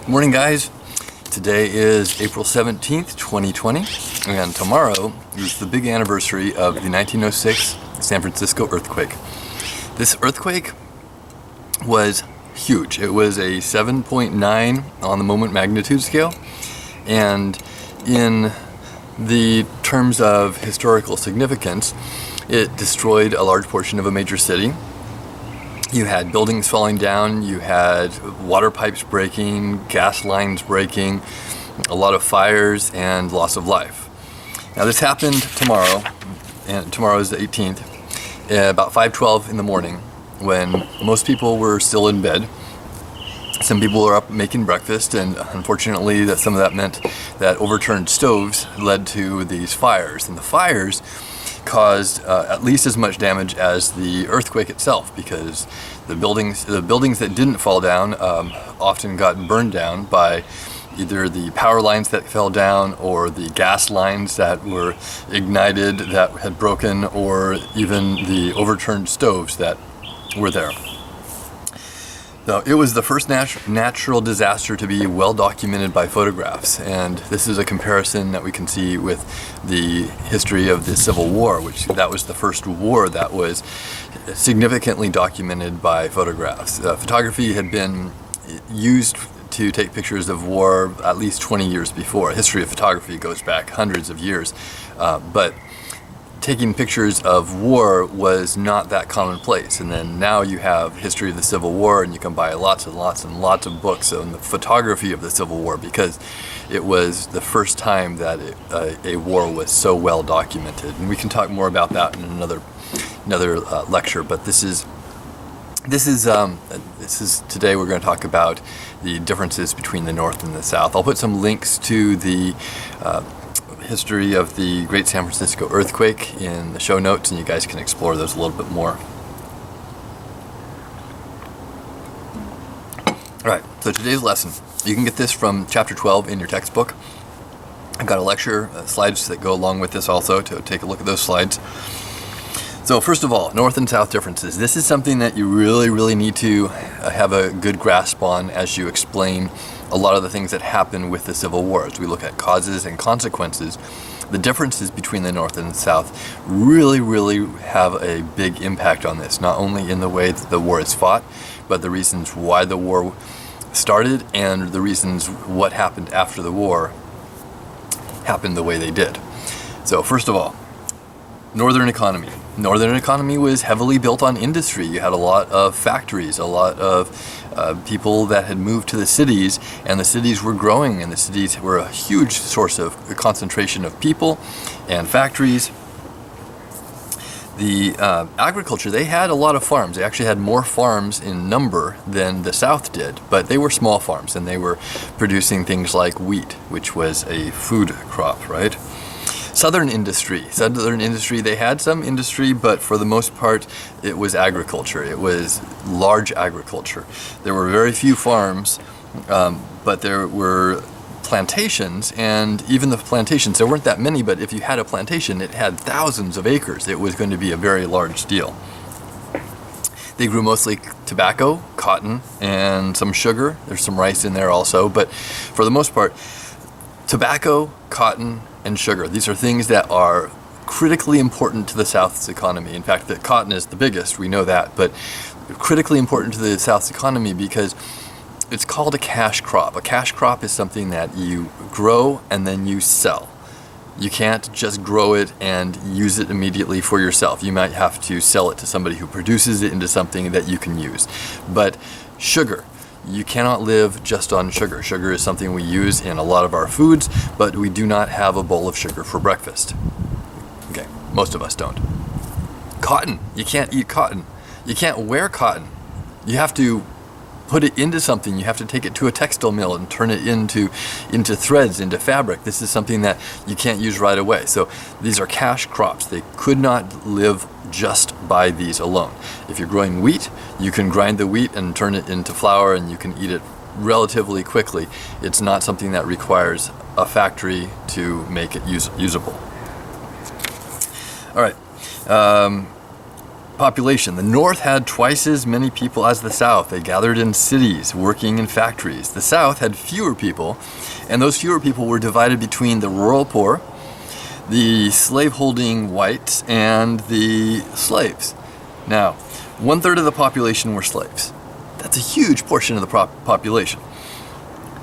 Morning, guys. Today is April 17th, 2020, and tomorrow is the big anniversary of the 1906 San Francisco earthquake. This earthquake was huge. It was a 7.9 on the moment magnitude scale, and in the terms of historical significance, it destroyed a large portion of a major city. You had buildings falling down, you had water pipes breaking, gas lines breaking, a lot of fires, and loss of life. Now this happened tomorrow, and tomorrow is the 18th, about 5:12 in the morning, when most people were still in bed. Some people were up making breakfast, and unfortunately some of that meant that overturned stoves led to these fires. And the fires caused at least as much damage as the earthquake itself, because the buildings that didn't fall down often got burned down by either the power lines that fell down or the gas lines that were ignited that had broken, or even the overturned stoves that were there. So it was the first natural disaster to be well documented by photographs, and this is a comparison that we can see with the history of the Civil War, which that was the first war that was significantly documented by photographs. Photography had been used to take pictures of war at least 20 years before. History of photography goes back hundreds of years, but taking pictures of war was not that commonplace. And then now you have history of the Civil War, and you can buy lots and lots and lots of books on the photography of the Civil War, because it was the first time that a war was so well documented. And we can talk more about that in another lecture. But this is today we're going to talk about the differences between the North and the South. I'll put some links to the history of the Great San Francisco earthquake in the show notes, and you guys can explore those a little bit more. Alright, so today's lesson, you can get this from chapter 12 in your textbook. I've got a lecture, slides that go along with this also, to take a look at those slides. So first of all, North and South differences. This is something that you really need to have a good grasp on as you explain a lot of the things that happen with the Civil War. As we look at causes and consequences, the differences between the North and the South really have a big impact on this, not only in the way that the war is fought, but the reasons why the war started and the reasons what happened after the war happened the way they did. So first of all, Northern economy. Northern economy was heavily built on industry. You had a lot of factories, a lot of people that had moved to the cities, and the cities were growing, and the cities were a huge source of concentration of people and factories. The agriculture, they had a lot of farms. They actually had more farms in number than the South did, but they were small farms, and they were producing things like wheat, which was a food crop, right? Southern industry, they had some industry, but for the most part, it was agriculture. It was large agriculture. There were very few farms, but there were plantations, and even the plantations, there weren't that many, but if you had a plantation, it had thousands of acres. It was going to be a very large deal. They grew mostly tobacco, cotton, and some sugar. There's some rice in there also, but for the most part, tobacco, cotton, and sugar. These are things that are critically important to the South's economy. In fact, the cotton is the biggest, we know that, but critically important to the South's economy because it's called a cash crop. A cash crop is something that you grow and then you sell. You can't just grow it and use it immediately for yourself. You might have to sell it to somebody who produces it into something that you can use. But sugar, you cannot live just on sugar. Sugar is something we use in a lot of our foods, but we do not have a bowl of sugar for breakfast. Okay, most of us don't. Cotton, you can't eat cotton. You can't wear cotton. You have to put it into something. You have to take it to a textile mill and turn it into threads, into fabric. This is something that you can't use right away. So these are cash crops. They could not live just by these alone. If you're growing wheat, you can grind the wheat and turn it into flour, and you can eat it relatively quickly. It's not something that requires a factory to make it usable. All right. Population. The North had twice as many people as the South. They gathered in cities, working in factories. The South had fewer people, and those fewer people were divided between the rural poor, the slave-holding whites, and the slaves. Now, 1/3 of the population were slaves. That's a huge portion of the population.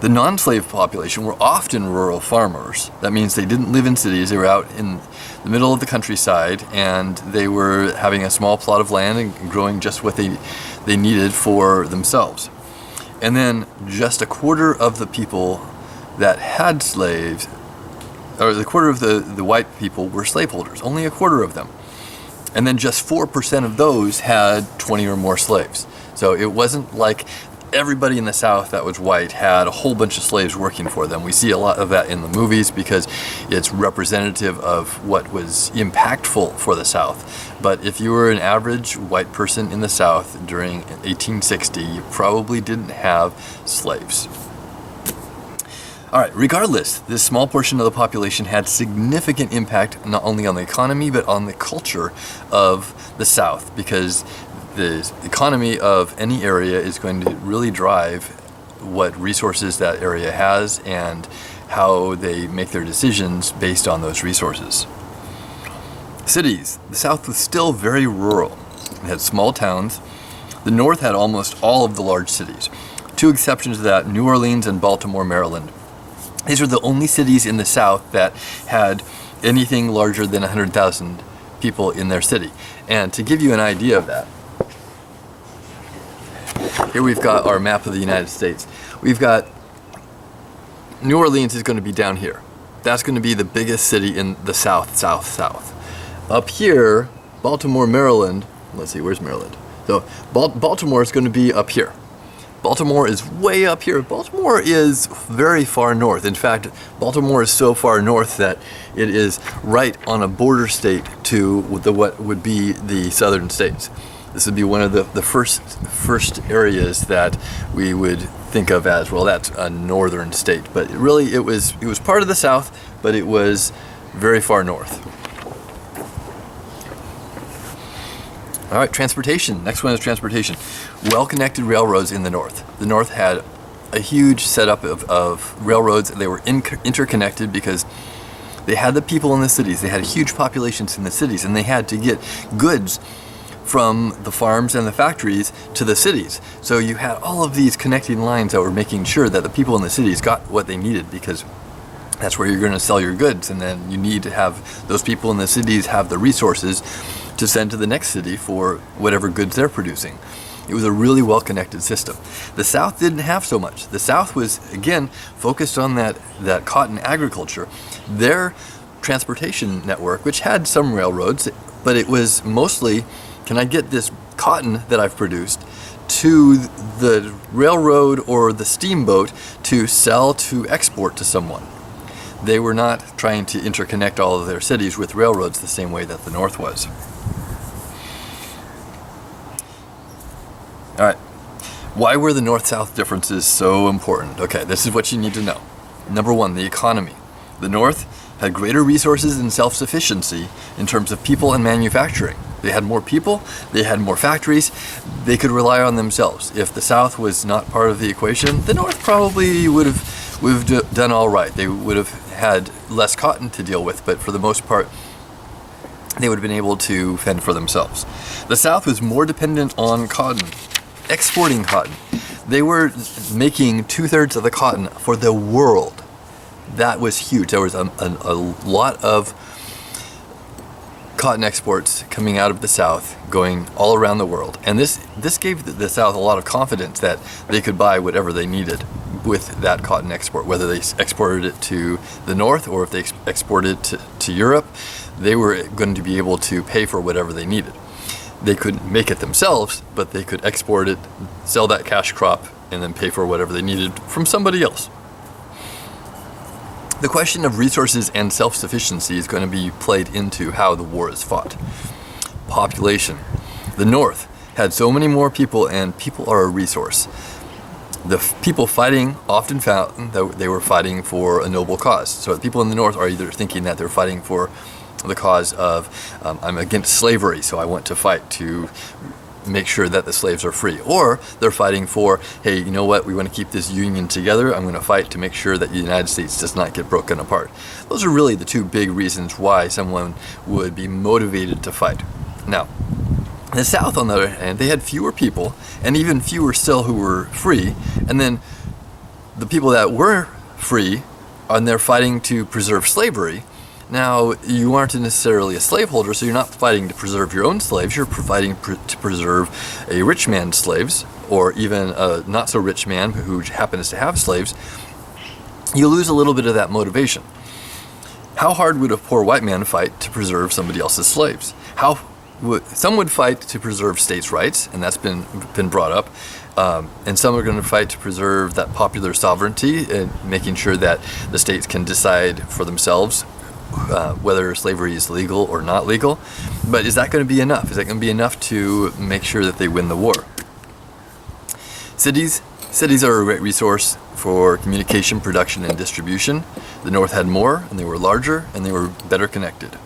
The non-slave population were often rural farmers. That means they didn't live in cities. They were out in the middle of the countryside, and they were having a small plot of land and growing just what they needed for themselves. And then just a quarter of the people that had slaves, or the quarter of the white people were slaveholders, only a quarter of them. And then just 4% of those had 20 or more slaves. So it wasn't like everybody in the South that was white had a whole bunch of slaves working for them. We see a lot of that in the movies because it's representative of what was impactful for the South. But if you were an average white person in the South during 1860, you probably didn't have slaves. All right, regardless, this small portion of the population had significant impact not only on the economy, but on the culture of the South, because the economy of any area is going to really drive what resources that area has and how they make their decisions based on those resources. Cities. The South was still very rural. It had small towns. The North had almost all of the large cities. Two exceptions to that, New Orleans and Baltimore, Maryland. These were the only cities in the South that had anything larger than 100,000 people in their city. And to give you an idea of that, here we've got our map of the United States. We've got New Orleans is going to be down here. That's going to be the biggest city in the South. Up here, Baltimore, Maryland, let's see, where's Maryland? So Baltimore is going to be up here. Baltimore is way up here. Baltimore is very far north. In fact, Baltimore is so far north that it is right on a border state to what would be the southern states. This would be one of the first areas that we would think of as, well, that's a northern state. But really, it was part of the South, but it was very far north. All right, transportation. Next one is transportation. Well-connected railroads in the North. The North had a huge setup of railroads. They were interconnected because they had the people in the cities. They had huge populations in the cities, and they had to get goods from the farms and the factories to the cities. So you had all of these connecting lines that were making sure that the people in the cities got what they needed, because that's where you're going to sell your goods, and then you need to have those people in the cities have the resources to send to the next city for whatever goods they're producing. It was a really well-connected system. The South didn't have so much. The South was, again, focused on that cotton agriculture. Their transportation network, which had some railroads, but it was mostly, can I get this cotton that I've produced to the railroad or the steamboat to sell, to export to someone? They were not trying to interconnect all of their cities with railroads the same way that the North was. All right, why were the North-South differences so important? Okay, this is what you need to know. Number one, the economy. The North had greater resources and self-sufficiency in terms of people and manufacturing. They had more people, they had more factories, they could rely on themselves. If the South was not part of the equation, the North probably would have done all right. They would have had less cotton to deal with, but for the most part, they would have been able to fend for themselves. The South was more dependent on cotton, exporting cotton. They were making 2/3 of the cotton for the world. That was huge. There was a lot of cotton exports coming out of the South, going all around the world. And this gave the South a lot of confidence that they could buy whatever they needed with that cotton export, whether they exported it to the North or if they exported it to Europe, they were going to be able to pay for whatever they needed. They couldn't make it themselves, but they could export it, sell that cash crop, and then pay for whatever they needed from somebody else. The question of resources and self-sufficiency is going to be played into how the war is fought. Population. The North had so many more people, and people are a resource. The people fighting often found that they were fighting for a noble cause. So the people in the North are either thinking that they're fighting for the cause of I'm against slavery, so I want to fight to make sure that the slaves are free. Or they're fighting for, hey, you know what, we want to keep this union together. I'm going to fight to make sure that the United States does not get broken apart. Those are really the two big reasons why someone would be motivated to fight. Now, the South, on the other hand, they had fewer people, and even fewer still who were free. And then the people that were free, and they're fighting to preserve slavery. Now, you aren't necessarily a slaveholder, so you're not fighting to preserve your own slaves. You're fighting to preserve a rich man's slaves, or even a not-so-rich man who happens to have slaves. You lose a little bit of that motivation. How hard would a poor white man fight to preserve somebody else's slaves? Some would fight to preserve states' rights, and that's been brought up. And some are going to fight to preserve that popular sovereignty and making sure that the states can decide for themselves whether slavery is legal or not legal. But is that going to be enough? Is that going to be enough to make sure that they win the war? Cities are a great resource for communication, production, and distribution. The North had more, and they were larger, and they were better connected.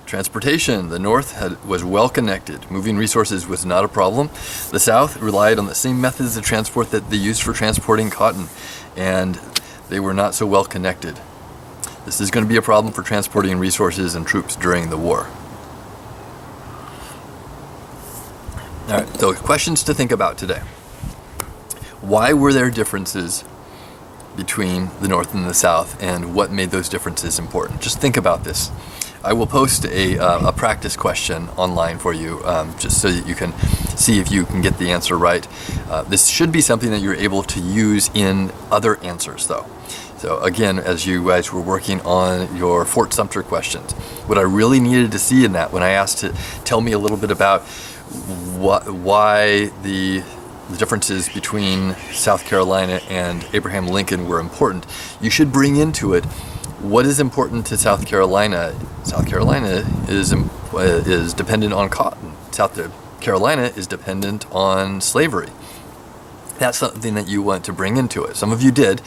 Transportation, the North was well connected. Moving resources was not a problem. The South relied on the same methods of transport that they used for transporting cotton, and they were not so well connected. This is going to be a problem for transporting resources and troops during the war. All right, so questions to think about today. Why were there differences between the North and the South, and what made those differences important? Just think about this. I will post a practice question online for you, just so that you can see if you can get the answer right. This should be something that you're able to use in other answers, though. So again, as you guys were working on your Fort Sumter questions, what I really needed to see in that, when I asked to tell me a little bit about why the differences between South Carolina and Abraham Lincoln were important, you should bring into it what is important to South Carolina. South Carolina is dependent on cotton. South Carolina is dependent on slavery. That's something that you want to bring into it. Some of you did,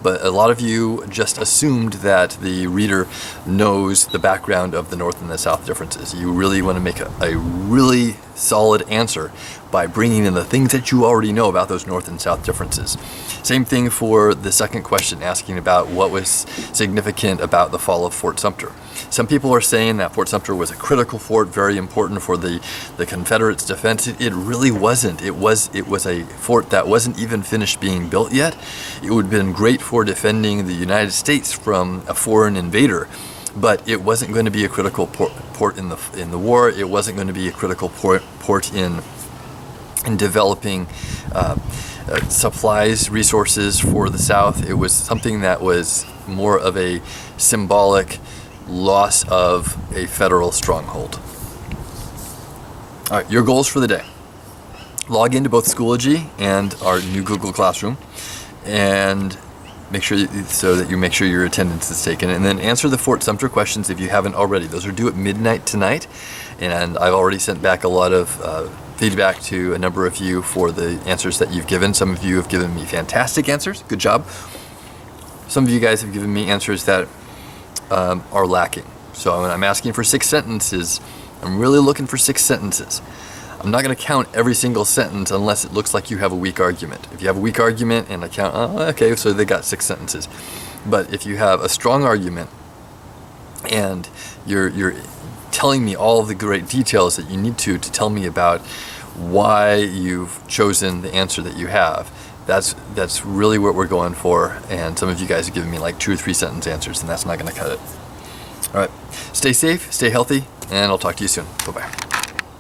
but a lot of you just assumed that the reader knows the background of the North and the South differences. You really want to make a really solid answer by bringing in the things that you already know about those North and South differences. Same thing for the second question, asking about what was significant about the fall of Fort Sumter. Some people are saying that Fort Sumter was a critical fort, very important for the Confederates' defense. It really wasn't. It was a fort that wasn't even finished being built yet. It would have been great for defending the United States from a foreign invader, but it wasn't going to be a critical port in the war. It wasn't going to be a critical port in developing supplies, resources for the South. It was something that was more of a symbolic loss of a federal stronghold. All right, your goals for the day. Log into both Schoology and our new Google Classroom, and make sure you make sure your attendance is taken, and then answer the Fort Sumter questions if you haven't already. Those are due at midnight tonight, and I've already sent back a lot of feedback to a number of you for the answers that you've given. Some of you have given me fantastic answers. Good job. Some of you guys have given me answers that are lacking. So when I'm asking for 6 sentences, I'm really looking for 6 sentences. I'm not going to count every single sentence unless it looks like you have a weak argument. If you have a weak argument and I count, okay, so they got 6 sentences. But if you have a strong argument and you're telling me all the great details that you need to tell me about why you've chosen the answer that you have, that's really what we're going for. And some of you guys have given me like 2 or 3 sentence answers, and that's not going to cut it. All right, stay safe, stay healthy, and I'll talk to you soon. Bye-bye.